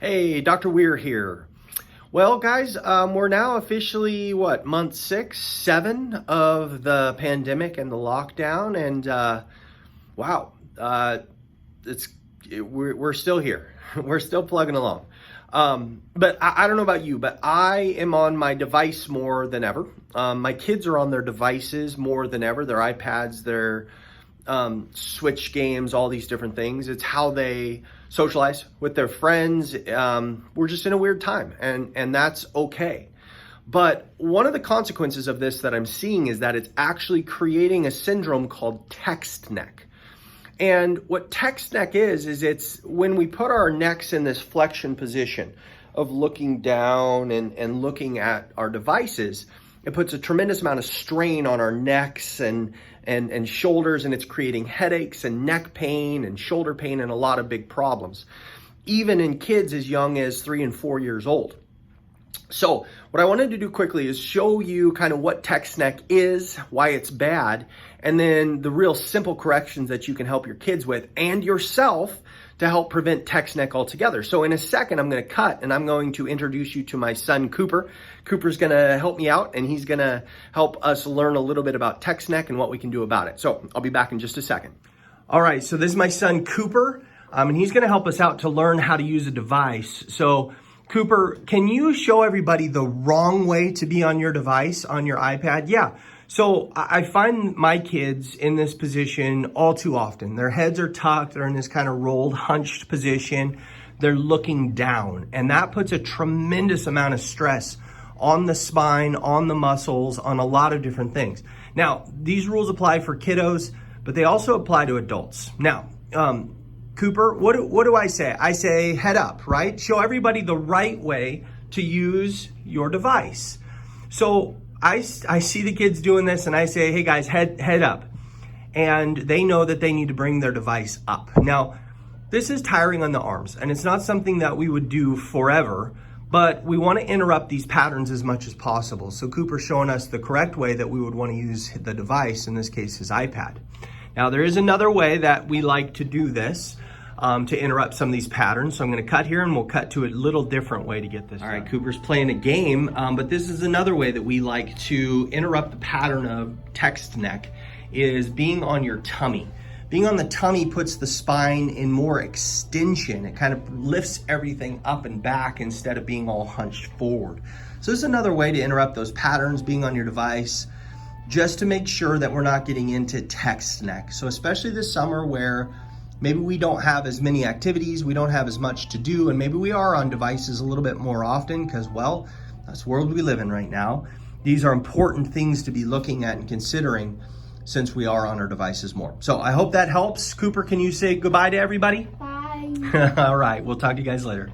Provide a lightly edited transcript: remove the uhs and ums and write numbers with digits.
Hey, Dr. Weir here. Well, guys, we're now officially, month 6, 7 of the pandemic and the lockdown, and wow, we're still here. We're still plugging along. But I don't know about you, but I am on my device more than ever. My kids are on their devices more than ever, their iPads, their Switch games, all these different things. It's how they socialize with their friends. We're just in a weird time, and that's okay. But one of the consequences of this that I'm seeing is that it's actually creating a syndrome called text neck. And what text neck is it's when we put our necks in this flexion position of looking down and looking at our devices. It puts a tremendous amount of strain on our necks and shoulders, and it's creating headaches and neck pain and shoulder pain and a lot of big problems, even in kids as young as 3 and 4 years old. So what I wanted to do quickly is show you kind of what text neck is, why it's bad, and then the real simple corrections that you can help your kids with and yourself to help prevent text neck altogether. So in a second, I'm going to cut and I'm going to introduce you to my son, Cooper. Cooper's going to help me out, and he's going to help us learn a little bit about text neck and what we can do about it. So I'll be back in just a second. All right, so this is my son, Cooper, and he's going to help us out to learn how to use a device. So Cooper, can you show everybody the wrong way to be on your device, on your iPad? Yeah. So I find my kids in this position all too often. Their heads are tucked. They're in this kind of rolled, hunched position. They're looking down. And that puts a tremendous amount of stress on the spine, on the muscles, on a lot of different things. Now, these rules apply for kiddos, but they also apply to adults. Now, Cooper, what do I say? I say head up, right? Show everybody the right way to use your device. So I see the kids doing this and I say, hey guys, head up. And they know that they need to bring their device up. Now, this is tiring on the arms, and it's not something that we would do forever, but we want to interrupt these patterns as much as possible. So Cooper's showing us the correct way that we would want to use the device, in this case his iPad. Now, there is another way that we like to do this to interrupt some of these patterns. So I'm going to cut here and we'll cut to a little different way to get this. All right, Cooper's playing a game, but this is another way that we like to interrupt the pattern of text neck, is being on your tummy. Being on the tummy puts the spine in more extension. It kind of lifts everything up and back instead of being all hunched forward. So this is another way to interrupt those patterns, being on your device, just to make sure that we're not getting into text neck. So especially this summer where maybe we don't have as many activities, we don't have as much to do, and maybe we are on devices a little bit more often because, well, that's the world we live in right now. These are important things to be looking at and considering since we are on our devices more. So I hope that helps. Cooper, can you say goodbye to everybody? Bye. All right, we'll talk to you guys later.